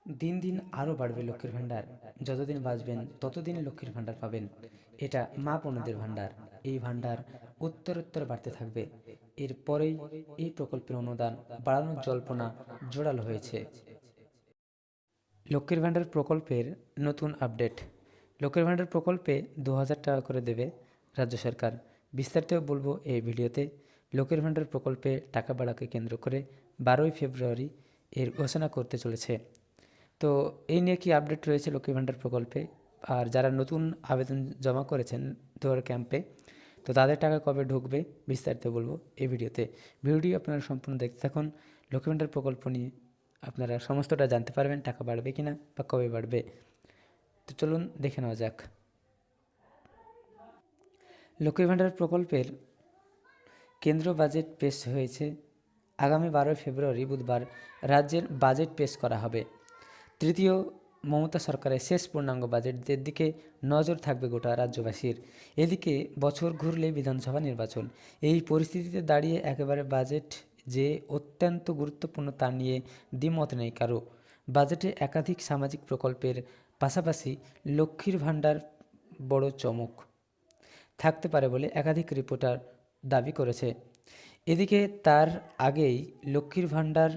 দিন দিন আরও বাড়বে লক্ষ্মীর ভাণ্ডার। যতদিন বাঁচবেন ততদিন লক্ষ্মীর ভাণ্ডার পাবেন। এটা মা বোনদের ভাণ্ডার। এই ভাণ্ডার উত্তরোত্তর বাড়তে থাকবে। এরপরেই এই প্রকল্পের অনুদান বাড়ানোর জল্পনা জোরালো হয়েছে। লক্ষ্মীর ভাণ্ডার প্রকল্পের নতুন আপডেট। লক্ষ্মীর ভাণ্ডার প্রকল্পে ২,০০০ টাকা করে দেবে রাজ্য সরকার। বিস্তারিত বলবো এই ভিডিওতে। লক্ষ্মীর ভাণ্ডার প্রকল্পে টাকা বাড়াকে কেন্দ্র করে ১২ই ফেব্রুয়ারি এর ঘোষণা করতে চলেছে। তো এই নিয়ে কি আপডেট রয়েছে লক্ষ্মীর ভাণ্ডার প্রকল্পে, আর যারা নতুন আবেদন জমা করেছেন দুয়ার ক্যাম্পে, তো তাদের টাকা কবে ঢুকবে বিস্তারিত বলবো এই ভিডিওতে। ভিডিওটি আপনারা সম্পূর্ণ দেখতে থাকুন। লক্ষ্মীর ভাণ্ডার প্রকল্প নিয়ে আপনারা সমস্তটা জানতে পারবেন, টাকা বাড়বে কিনা বা কবে বাড়বে। তো চলুন দেখে নেওয়া যাক। লক্ষ্মীর ভাণ্ডার প্রকল্পের কেন্দ্র বাজেট পেশ হয়েছে। আগামী ১২ই ফেব্রুয়ারি বুধবার রাজ্যের বাজেট পেশ করা হবে। তৃতীয় মমতা সরকারের শেষ পূর্ণাঙ্গ বাজেটের দিকে নজর থাকবে গোটা রাজ্যবাসীর। এদিকে বছর ঘুরলে বিধানসভা নির্বাচন। এই পরিস্থিতিতে দাঁড়িয়ে একেবারে বাজেট যে অত্যন্ত গুরুত্বপূর্ণ তা নিয়ে দ্বিমত নেই কারো। বাজেটে একাধিক সামাজিক প্রকল্পের পাশাপাশি লক্ষ্মীর ভাণ্ডার বড় চমক থাকতে পারে বলে একাধিক রিপোর্টার দাবি করেছে। এদিকে তার আগেই লক্ষ্মীর ভাণ্ডার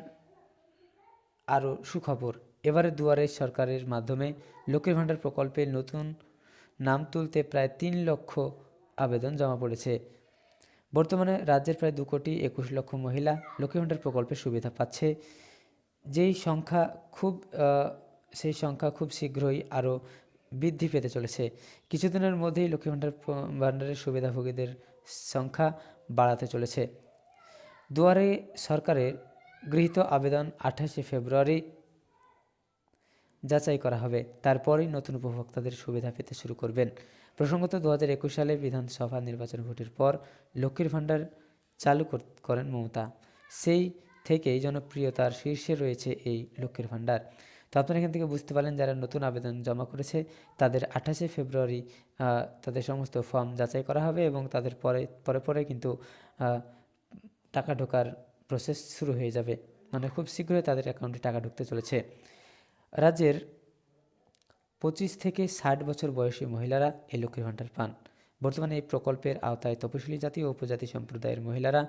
আরও সুখবর। এবারে দুয়ারে সরকারের মাধ্যমে লক্ষ্মীর ভাণ্ডার প্রকল্পে নতুন নাম তুলতে প্রায় ৩ লক্ষ আবেদন জমা পড়েছে। বর্তমানে রাজ্যের প্রায় ২,২১,০০,০০০ মহিলা লক্ষ্মীর ভাণ্ডার প্রকল্পের সুবিধা পাচ্ছে। যেই সংখ্যা খুব সেই সংখ্যা খুব শীঘ্রই আরও বৃদ্ধি পেতে চলেছে। কিছুদিনের মধ্যেই লক্ষ্মীর ভাণ্ডারের সুবিধাভোগীদের সংখ্যা বাড়াতে চলেছে। দুয়ারে সরকারের গৃহীত আবেদন ২৮শে ফেব্রুয়ারি যাচাই করা হবে। তারপরেই নতুন উপভোক্তাদের সুবিধা পেতে শুরু করবেন। প্রসঙ্গত ২০২১ সালে বিধানসভা নির্বাচন ভোটের পর লক্ষ্মীর ভাণ্ডার চালু করেন মমতা। সেই থেকেই জনপ্রিয়তার শীর্ষে রয়েছে এই লক্ষ্মীর ভাণ্ডার। তো আপনারা এখান থেকে বুঝতে পারলেন, যারা নতুন আবেদন জমা করেছে তাদের ২৮শে ফেব্রুয়ারি তাদের সমস্ত ফর্ম যাচাই করা হবে এবং তাদের পরে কিন্তু টাকা ঢোকার প্রসেস শুরু হয়ে যাবে। মানে খুব শীঘ্রই তাদের অ্যাকাউন্টে টাকা ঢুকতে চলেছে। রাজ্যের ২৫ থেকে ৬০ বছর বয়সী মহিলারা এই লক্ষ্মীর ভাণ্ডার পান। বর্তমানে এই প্রকল্পের আওতায় তপশিলি জাতি ও উপজাতি সম্প্রদায়ের মহিলারা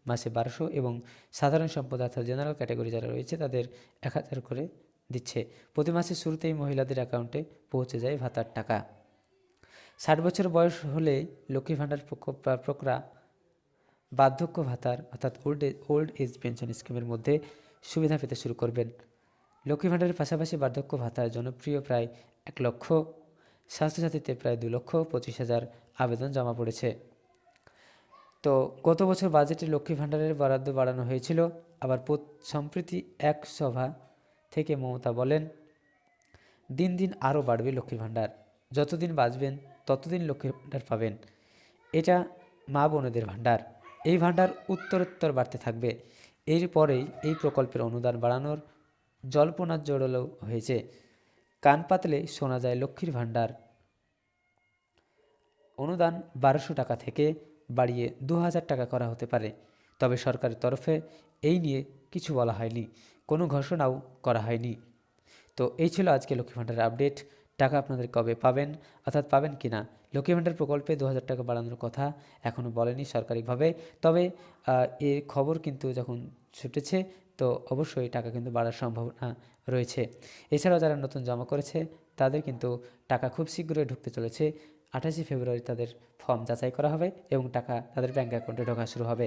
মাসে ১২০০ এবং সাধারণ সম্প্রদায় অর্থাৎ জেনারেল ক্যাটাগরি যারা রয়েছে তাদের ১,০০০ করে দিচ্ছে। প্রতি মাসের শুরুতেই মহিলাদের অ্যাকাউন্টে পৌঁছে যায় ভাতার টাকা। ৬০ বছর বয়স হলে লক্ষ্মীর ভাণ্ডার প্রকরা বার্ধক্য ভাতার অর্থাৎ ওল্ড এজ পেনশন স্কিমের মধ্যে সুবিধা পেতে শুরু করবেন। লক্ষ্মীর ভাণ্ডারের পাশাপাশি বার্ধক্য ভাতার জনপ্রিয় প্রায় ১ লক্ষ, স্বাস্থ্যসাথীতে প্রায় ২,২৫,০০০ আবেদন জমা পড়েছে। তো গত বছর বাজেটে লক্ষ্মীর ভাণ্ডারের বরাদ্দ বাড়ানো হয়েছিল। আবার সম্প্রতি এক সভা থেকে মমতা বলেন, দিন দিন আরও বাড়বে লক্ষ্মীর ভাণ্ডার। যতদিন বাঁচবেন ততদিন লক্ষ্মীর ভাণ্ডার পাবেন। এটা মা বোনদের ভাণ্ডার। এই ভাণ্ডার উত্তরোত্তর বাড়তে থাকবে। এরপরেই এই প্রকল্পের অনুদান বাড়ানোর জল্পনা জোরালো হয়েছে। কান পাতলে শোনা যায় লক্ষ্মীর ভাণ্ডার অনুদান ১২০০ টাকা থেকে বাড়িয়ে ২,০০০ টাকা করা হতে পারে। তবে সরকারের তরফে এই নিয়ে কিছু বলা হয়নি, কোনো ঘোষণাও করা হয়নি। তো এই ছিল আজকে লক্ষ্মী ভাণ্ডারের আপডেট। টাকা আপনাদের কবে পাবেন, অর্থাৎ পাবেন কি না। লক্ষ্মী ভাণ্ডার প্রকল্পে ২,০০০ টাকা বাড়ানোর কথা এখনও বলেনি সরকারিভাবে। তবে এর খবর কিন্তু যখন ছুটেছে তো অবশ্যই টাকা কিন্তু বাড়ার সম্ভাবনা রয়েছে। এছাড়াও যারা নতুন জমা করেছে তাদের কিন্তু টাকা খুব শীঘ্রই ঢুকতে চলেছে। ২৮শে ফেব্রুয়ারি তাদের ফর্ম যাচাই করা হবে এবং টাকা তাদের ব্যাঙ্ক অ্যাকাউন্টে ঢোকা শুরু হবে।